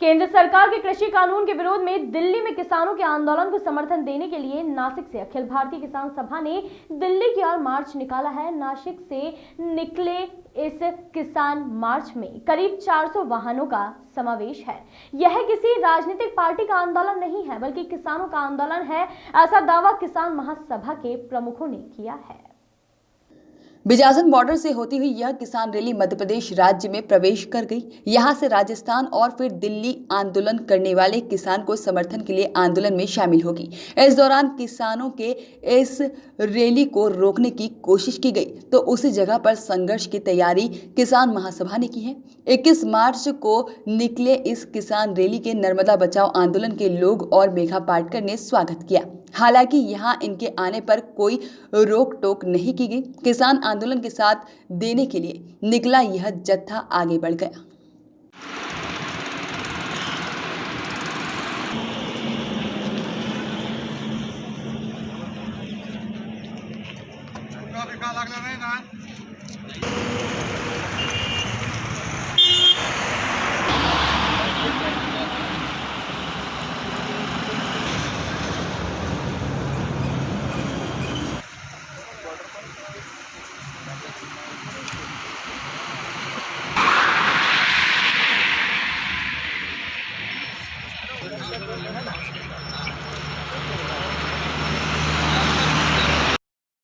केंद्र सरकार के कृषि कानून के विरोध में दिल्ली में किसानों के आंदोलन को समर्थन देने के लिए नासिक से अखिल भारतीय किसान सभा ने दिल्ली की ओर मार्च निकाला है। नासिक से निकले इस किसान मार्च में करीब 400 वाहनों का समावेश है। यह किसी राजनीतिक पार्टी का आंदोलन नहीं है, बल्कि किसानों का आंदोलन है, ऐसा दावा किसान महासभा के प्रमुखों ने किया है। बिजासन बॉर्डर से होती हुई यह किसान रैली मध्य प्रदेश राज्य में प्रवेश कर गई। यहां से राजस्थान और फिर दिल्ली आंदोलन करने वाले किसान को समर्थन के लिए आंदोलन में शामिल होगी। इस दौरान किसानों के इस रैली को रोकने की कोशिश की गई तो उस जगह पर संघर्ष की तैयारी किसान महासभा ने की है। 21 मार्च को निकले इस किसान रैली के नर्मदा बचाओ आंदोलन के लोग और मेघा पाटकर ने स्वागत किया। हालांकि यहां इनके आने पर कोई रोक टोक नहीं की गई। किसान आंदोलन के साथ देने के लिए निकला यह जत्था आगे बढ़ गया।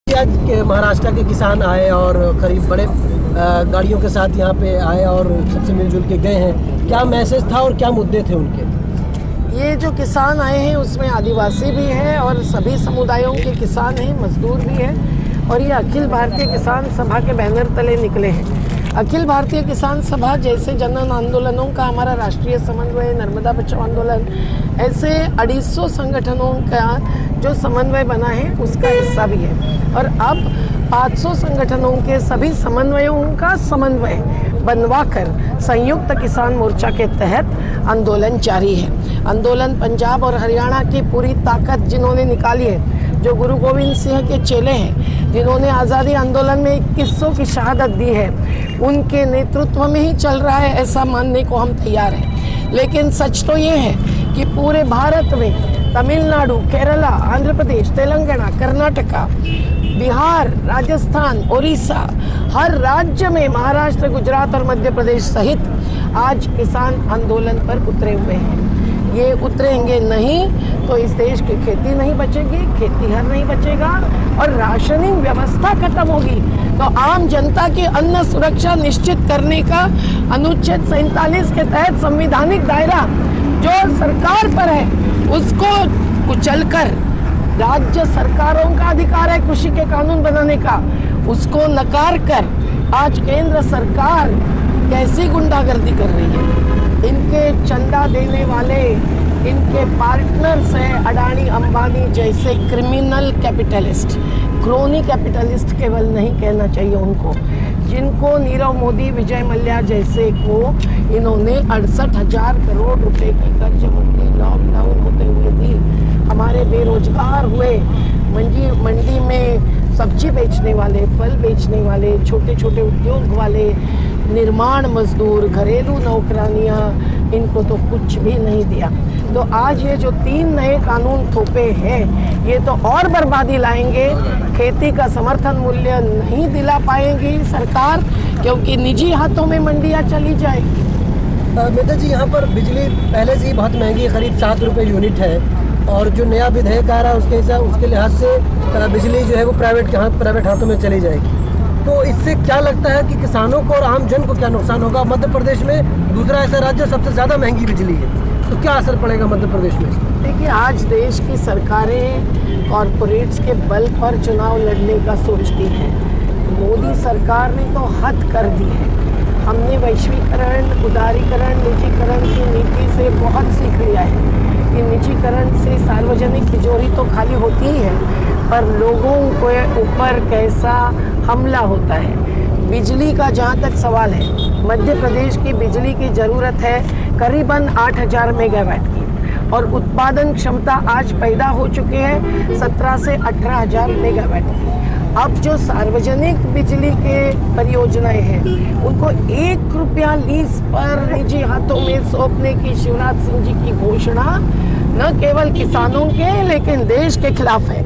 आज महाराष्ट्र के किसान आए और करीब बड़े गाड़ियों के साथ यहाँ पे आए और सबसे मिलजुल के गए हैं। क्या मैसेज था और क्या मुद्दे थे उनके? ये जो किसान आए हैं उसमें आदिवासी भी हैं और सभी समुदायों के किसान हैं, मजदूर भी हैं और ये अखिल भारतीय किसान सभा के बैनर तले निकले हैं। अखिल भारतीय किसान सभा जैसे जन आंदोलनों का हमारा राष्ट्रीय समन्वय, नर्मदा बचाओ आंदोलन, ऐसे 250 संगठनों का जो समन्वय बना है उसका हिस्सा भी है और अब 500 संगठनों के सभी समन्वयों का समन्वय बनवाकर संयुक्त किसान मोर्चा के तहत आंदोलन जारी है। आंदोलन पंजाब और हरियाणा की पूरी ताकत जिन्होंने निकाली है, जो गुरु गोविंद सिंह के चेले हैं, जिन्होंने आज़ादी आंदोलन में 2100 की शहादत दी है, उनके नेतृत्व में ही चल रहा है, ऐसा मानने को हम तैयार हैं। लेकिन सच तो ये है कि पूरे भारत में तमिलनाडु, केरला, आंध्र प्रदेश, तेलंगाना, कर्नाटका, बिहार, राजस्थान, उड़ीसा, हर राज्य में, महाराष्ट्र, गुजरात और मध्य प्रदेश सहित आज किसान आंदोलन पर उतरे हुए हैं। ये उतरेंगे नहीं तो इस देश की खेती नहीं बचेगी, खेतीहर नहीं बचेगा और राशनिंग व्यवस्था खत्म होगी। तो आम जनता की अन्न सुरक्षा निश्चित करने का अनुच्छेद 47 के तहत संवैधानिक दायरा जो सरकार पर है उसको कुचलकर, राज्य सरकारों का अधिकार है कृषि के कानून बनाने का, उसको नकार कर आज केंद्र सरकार कैसी गुंडागर्दी कर रही है। इनके चंदा देने वाले इनके पार्टनर्स हैं अडानी, अंबानी जैसे क्रिमिनल कैपिटलिस्ट, क्रोनी कैपिटलिस्ट केवल नहीं कहना चाहिए उनको, जिनको नीरव मोदी, विजय मल्ल्या जैसे को इन्होंने 68,000 करोड़ रुपए की कर्ज मुक्ति लॉकडाउन होते हुए दी। हमारे बेरोजगार हुए मंडी में सब्जी बेचने वाले, फल बेचने वाले, छोटे छोटे उद्योग वाले, निर्माण मजदूर, घरेलू नौकरानियाँ, इनको तो कुछ भी नहीं दिया। तो आज ये जो 3 नए कानून थोपे हैं ये तो और बर्बादी लाएंगे। खेती का समर्थन मूल्य नहीं दिला पाएंगी सरकार, क्योंकि निजी हाथों में मंडियाँ चली जाएगी। मेधा जी, यहाँ पर बिजली पहले से ही बहुत महंगी है, करीब 7 रुपये यूनिट है और जो नया विधेयक आ रहा है उसके लिहाज से बिजली जो है वो प्राइवेट हाथों में चली जाएगी। तो इससे क्या लगता है कि किसानों को और आम जन को क्या नुकसान होगा? मध्य प्रदेश में दूसरा ऐसा राज्य सबसे ज़्यादा महंगी बिजली है, तो क्या असर पड़ेगा मध्य प्रदेश में? देखिए, आज देश की सरकारें कॉरपोरेट्स के बल पर चुनाव लड़ने का सोचती हैं। मोदी सरकार ने तो हद कर दी है। हमने वैश्वीकरण, उदारीकरण, निजीकरण की नीति से बहुत सीख लिया है कि निजीकरण से सार्वजनिक तिजोरी तो खाली होती ही है, पर लोगों के ऊपर कैसा हमला होता है। बिजली का जहाँ तक सवाल है, मध्य प्रदेश की बिजली की ज़रूरत है करीबन 8,000 मेगावाट की और उत्पादन क्षमता आज पैदा हो चुकी है 17 से 18,000 मेगावाट की। अब जो सार्वजनिक बिजली के परियोजनाएं हैं उनको 1 रुपया लीज पर निजी हाथों में सौंपने की शिवराज सिंह जी की घोषणा न केवल किसानों के लेकिन देश के खिलाफ है।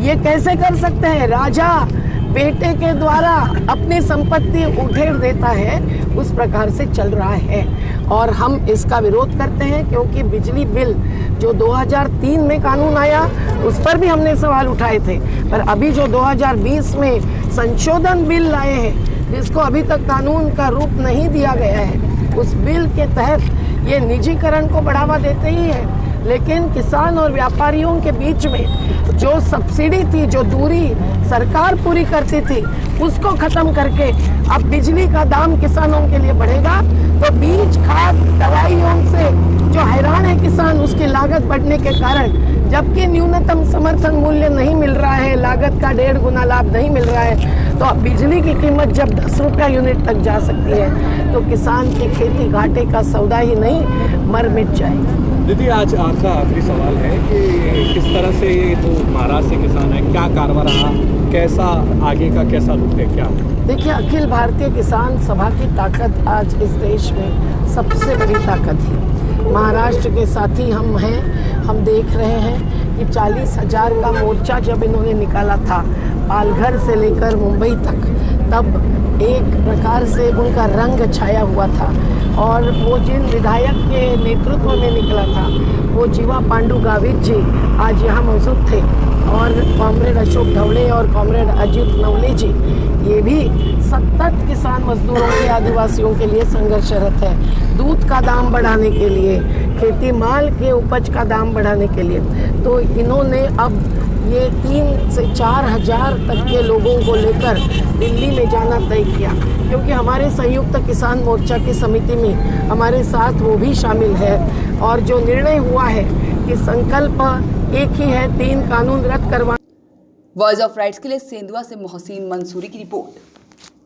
ये कैसे कर सकते हैं? राजा बेटे के द्वारा अपनी संपत्ति उधेड़ देता है, उस प्रकार से चल रहा है और हम इसका विरोध करते हैं क्योंकि बिजली बिल जो 2003 में कानून आया उस पर भी हमने सवाल उठाए थे, पर अभी जो 2020 में संशोधन बिल लाए हैं जिसको अभी तक कानून का रूप नहीं दिया गया है, उस बिल के तहत ये निजीकरण को बढ़ावा देते ही है, लेकिन किसान और व्यापारियों के बीच में जो सब्सिडी थी, जो दूरी सरकार पूरी करती थी, उसको खत्म करके अब बिजली का दाम किसानों के लिए बढ़ेगा तो बीज खाद दवाइयों से जो हैरान है किसान, उसकी लागत बढ़ने के कारण, जबकि न्यूनतम समर्थन मूल्य नहीं मिल रहा है, लागत का 1.5 गुना लाभ नहीं मिल रहा है, तो अब बिजली की कीमत जब 10 रुपया यूनिट तक जा सकती है तो किसान की खेती घाटे का सौदा ही नहीं मर मिट जाएगा। दीदी, आज आपका आखिरी सवाल है कि किस तरह से ये तो महाराष्ट्र से किसान है, क्या कारवा रहा, कैसा आगे का कैसा रुख है क्या? देखिए, अखिल भारतीय किसान सभा की ताकत आज इस देश में सबसे बड़ी ताकत है। महाराष्ट्र के साथी हम हैं, हम देख रहे हैं कि 40,000 का मोर्चा जब इन्होंने निकाला था पालघर से लेकर मुंबई तक, तब एक प्रकार से उनका रंग छाया हुआ था और वो जिन विधायक के नेतृत्व में निकला था वो जीवा पांडु गावित जी आज यहाँ मौजूद थे और कॉमरेड अशोक ढवड़े और कॉमरेड अजित नवले जी, ये भी सतत किसान मजदूरों के आदिवासियों के लिए संघर्षरत है, दूध का दाम बढ़ाने के लिए, खेती माल के उपज का दाम बढ़ाने के लिए। तो इन्होंने अब ये 3 से 4 हज़ार तक के लोगों को लेकर दिल्ली में जाना तय किया, क्योंकि हमारे संयुक्त किसान मोर्चा की समिति में हमारे साथ वो भी शामिल है और जो निर्णय हुआ है कि संकल्प एक ही है, 3 कानून रद्द करवा। वॉइस ऑफ राइट्स के लिए सेंधुआ से मोहसिन मंसूरी की रिपोर्ट।